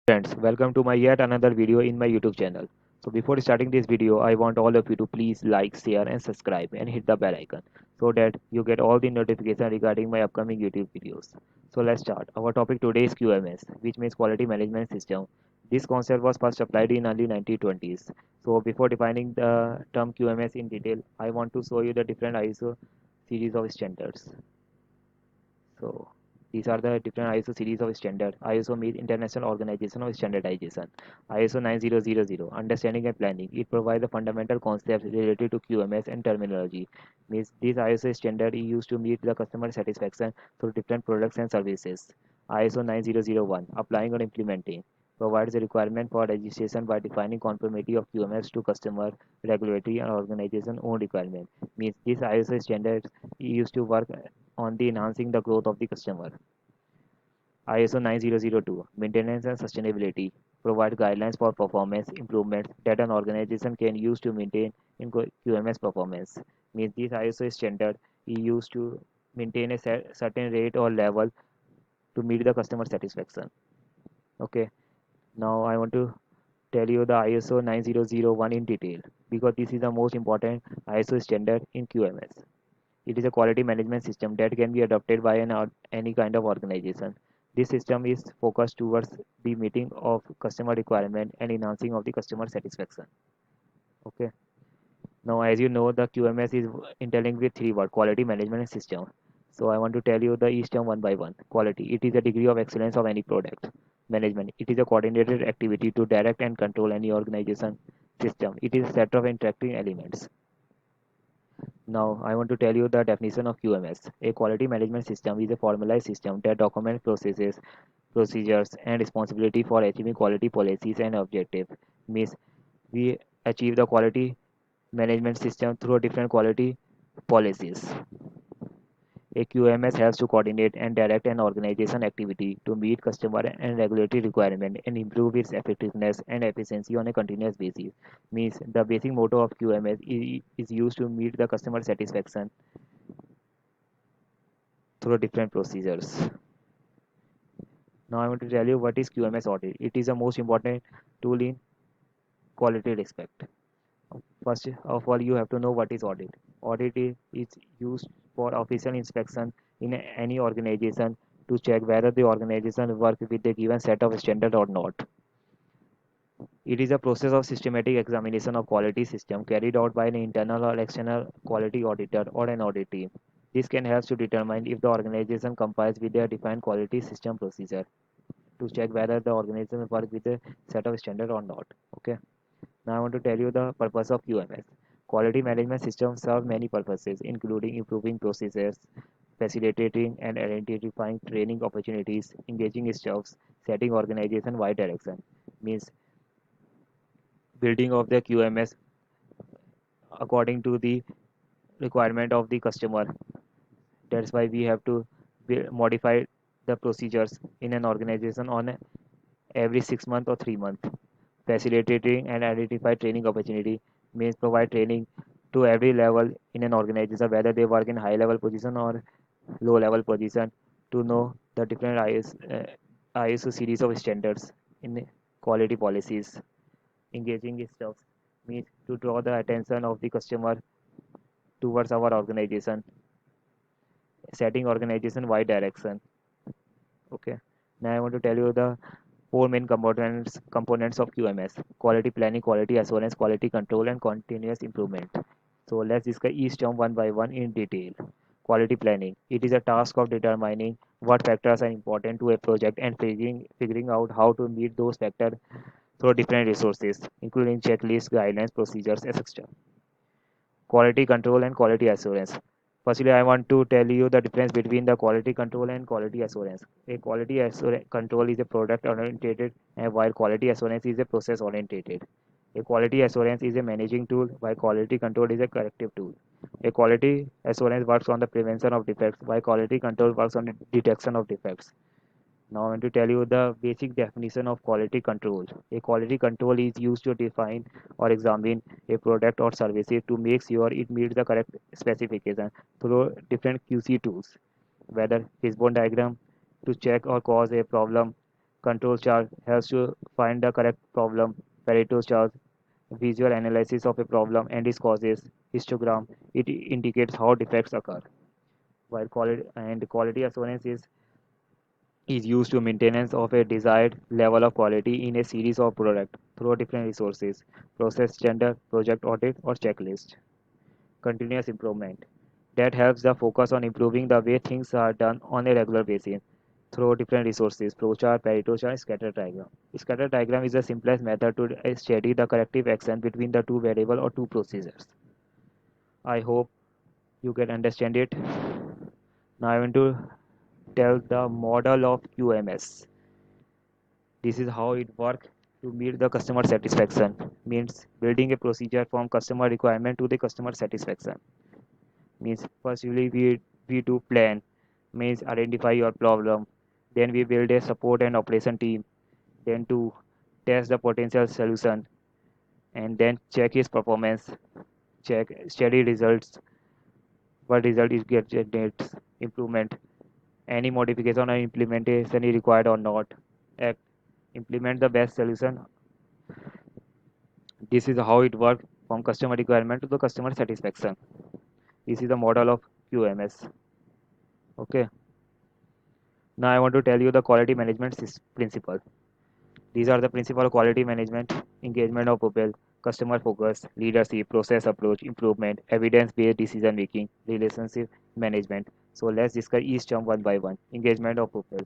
Friends, welcome to my yet another video in my YouTube channel. So before starting this video, I want all of you to please like, share and subscribe and hit the bell icon so that you get all the notification regarding my upcoming YouTube videos. So let's start. Our topic today is QMS, which means Quality Management System. This concept was first applied in early 1920s. So before defining the term QMS in detail, I want to show you the different ISO series of standards. So these are the different ISO series of standard. ISO means International Organization of Standardization. ISO 9000, understanding and planning. It provides the fundamental concepts related to QMS and terminology. Means this ISO standard is used to meet the customer satisfaction through different products and services. ISO 9001, applying or implementing, provides a requirement for registration by defining conformity of QMS to customer, regulatory, and organization own requirement. Means this ISO standard is used to work on the enhancing the growth of the customer. ISO 9002, maintenance and sustainability, provide guidelines for performance improvements that an organization can use to maintain in QMS performance. Means this ISO standard is used to maintain a certain rate or level to meet the customer satisfaction. Okay, now I want to tell you the ISO 9001 in detail because this is the most important ISO standard in QMS. It is a quality management system that can be adopted by any kind of organization. This system is focused towards the meeting of customer requirement and enhancing of the customer satisfaction. Okay. Now, as you know, the QMS is interlinked with three words: quality management system. So I want to tell you the each term one by one. Quality. It is a degree of excellence of any product. Management. It is a coordinated activity to direct and control any organization system. It is a set of interacting elements. Now, I want to tell you the definition of QMS. A quality management system is a formalized system that documents processes, procedures, and responsibility for achieving quality policies and objectives. Means we achieve the quality management system through different quality policies. A QMS helps to coordinate and direct an organization activity to meet customer and regulatory requirement and improve its effectiveness and efficiency on a continuous basis. Means the basic motto of QMS is used to meet the customer satisfaction through different procedures. Now I want to tell you what is QMS audit. It is the most important tool in quality respect. First of all, you have to know what is audit. Audit is used for official inspection in any organization to check whether the organization work with the given set of standard or not. It is a process of systematic examination of quality system carried out by an internal or external quality auditor or an audit team. This can help to determine if the organization complies with their defined quality system procedure to check whether the organization work with a set of standard or not. Okay. Now I want to tell you the purpose of QMS. Quality management systems serve many purposes, including improving processes, facilitating and identifying training opportunities, engaging staffs, setting organization-wide direction. Means building of the QMS according to the requirement of the customer. That's why we have to modify the procedures in an organization on every 6 months or 3 months. Facilitating and identify training opportunity means provide training to every level in an organization, whether they work in high level position or low level position, to know the different ISO series of standards in quality policies. Engaging stuff means to draw the attention of the customer towards our organization, setting organization wide direction. Okay. Now I want to tell you the four main components of QMS: quality planning, quality assurance, quality control, and continuous improvement. So let's discuss each term one by one in detail. Quality planning. It is a task of determining what factors are important to a project and figuring out how to meet those factors through different resources, including checklists, guidelines, procedures, etc. Quality control and quality assurance. Firstly, I want to tell you the difference between the quality control and quality assurance. A quality control is a product oriented, and while quality assurance is a process oriented. A quality assurance is a managing tool, while quality control is a corrective tool. A quality assurance works on the prevention of defects, while quality control works on the detection of defects. Now I want to tell you the basic definition of quality control. A quality control is used to define or examine a product or service to make sure it meets the correct specification through different QC tools, whether fishbone diagram to check or cause a problem, Control chart helps to find the correct problem. Pareto chart, visual analysis of a problem and its causes. Histogram, it indicates how defects occur. While quality assurance is used to maintenance of a desired level of quality in a series of product through different resources, process standard, project audit, or checklist. Continuous improvement. That helps the focus on improving the way things are done on a regular basis through different resources, flowchart, Pareto chart, scatter diagram. Scatter diagram is the simplest method to study the corrective action between the two variable or two procedures. I hope you can understand it. Now I want to tell the model of QMS. This is how it works to meet the customer satisfaction. Means building a procedure from customer requirement to the customer satisfaction. Means firstly we do plan, means identify your problem. Then we build a support and operation team. Then to test the potential solution and then check its performance, check study results, what result is get generates, improvement, any modification or implementation is required or not. Act, implement the best solution. This is how it works from customer requirement to the customer satisfaction. This is the model of QMS. Okay. Now I want to tell you the quality management principle. These are the principle of quality management: engagement of people, customer focus, leadership, process approach, improvement, evidence-based decision making, relationship management. So let's discuss each term one by one. Engagement of people.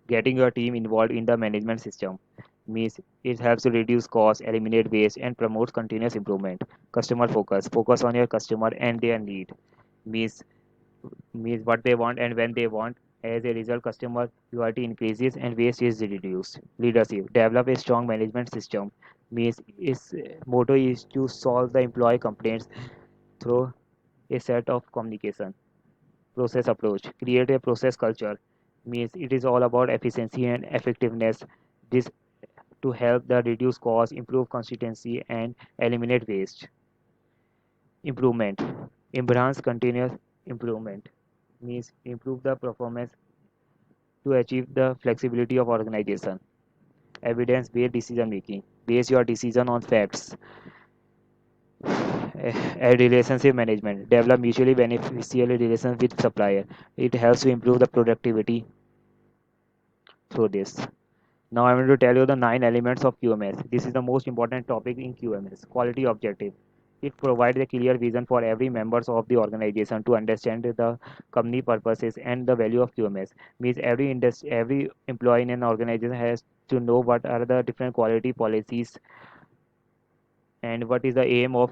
Getting your team involved in the management system means it helps to reduce costs, eliminate waste, and promotes continuous improvement. Customer focus. Focus on your customer and their need. Means means what they want and when they want. As a result, customer loyalty increases and waste is reduced. Leadership. Develop a strong management system. Means its motto is to solve the employee complaints through a set of communication. Process approach. Create a process culture. Means it is all about efficiency and effectiveness. This to help the reduce cost, improve consistency, and eliminate waste. Improvement. Enhance continuous improvement. Means improve the performance to achieve the flexibility of organization. Evidence-based decision making. Base your decision on facts. And relationship management. Develop mutually beneficial relations with supplier. It helps to improve the productivity through this. Now I'm going to tell you the 9 elements of QMS. This is the most important topic in QMS. Quality objective. It provides a clear vision for every members of the organization to understand the company purposes and the value of QMS. Means every employee in an organization has to know what are the different quality policies and what is the aim of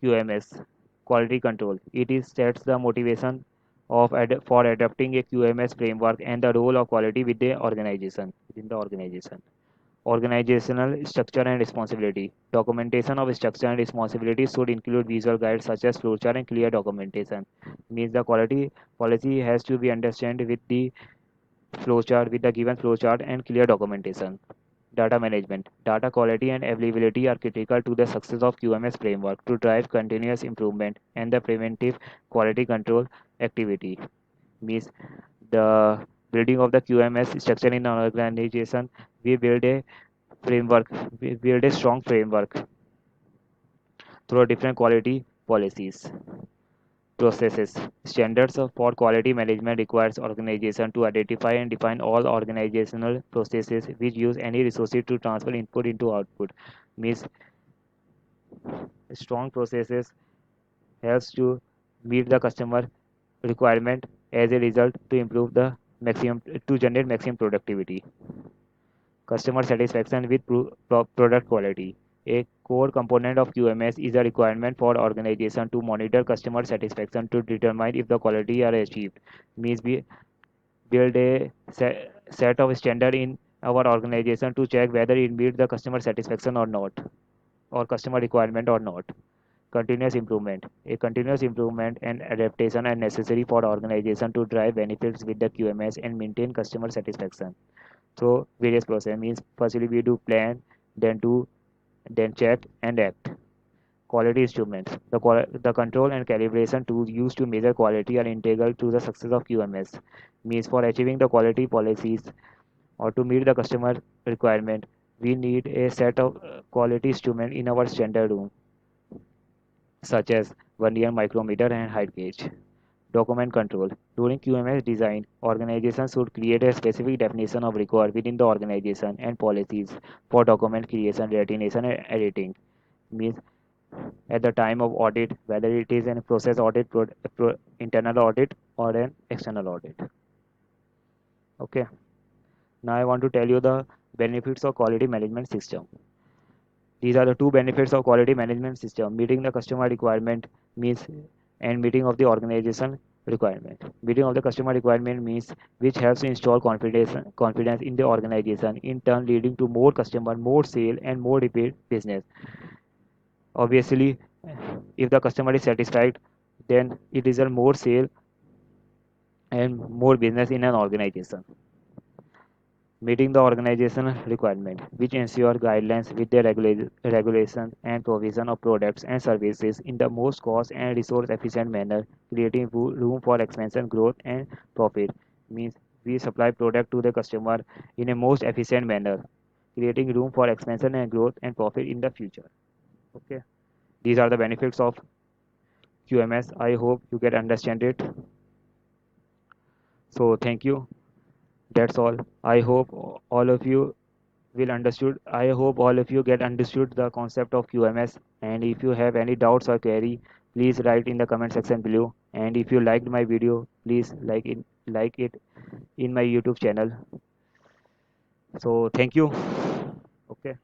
QMS. Quality control. It is sets the motivation for adopting a QMS framework and the role of quality within the organization. Organizational structure and responsibility. Documentation of structure and responsibility should include visual guides such as flowchart and clear documentation. Means the quality policy has to be understood with the flowchart, with the given flowchart and clear documentation. Data management. Data quality and availability are critical to the success of QMS framework to drive continuous improvement and the preventive quality control activity. Means the building of the QMS structure in an organization, we build a framework. We build a strong framework through different quality policies. Processes. Standards for quality management requires organization to identify and define all organizational processes which use any resources to transfer input into output. Means strong processes helps to meet the customer requirement, as a result to improve the maximum to generate maximum productivity. Customer satisfaction with product quality. A core component of QMS is a requirement for organization to monitor customer satisfaction to determine if the quality are achieved. Means we build a set of standard in our organization to check whether it meets the customer satisfaction or not, or customer requirement or not. Continuous improvement. A continuous improvement and adaptation are necessary for organization to drive benefits with the QMS and maintain customer satisfaction. So various process means firstly we do plan, then do, then check and act. Quality instruments. The control and calibration tools used to measure quality are integral to the success of QMS. Means for achieving the quality policies, or to meet the customer requirement, we need a set of quality instruments in our standard room, such as vernier micrometer and height gauge. Document control. During QMS design, organizations should create a specific definition of record within the organization and policies for document creation, retention, and editing. Means at the time of audit, whether it is a process audit, internal audit, or an external audit. Okay. Now I want to tell you the benefits of quality management system. These are the two benefits of quality management system: meeting the customer requirement means and meeting of the organization requirement. Meeting of the customer requirement means which helps to install confidence in the organization, in turn leading to more customer, more sale, and more repeat business. Obviously, if the customer is satisfied, then it results more sale and more business in an organization. Meeting the organizational requirement, which ensure guidelines with the regulation and provision of products and services in the most cost and resource efficient manner, creating room for expansion, growth, and profit. Means we supply product to the customer in a most efficient manner, creating room for expansion and growth and profit in the future. Okay, these are the benefits of QMS. I hope you get understand it. So thank you. That's all. I hope all of you will understood. I hope all of you get understood the concept of QMS. And if you have any doubts or query, please write in the comment section below. And if you liked my video, please like it in my YouTube channel. So thank you. Okay.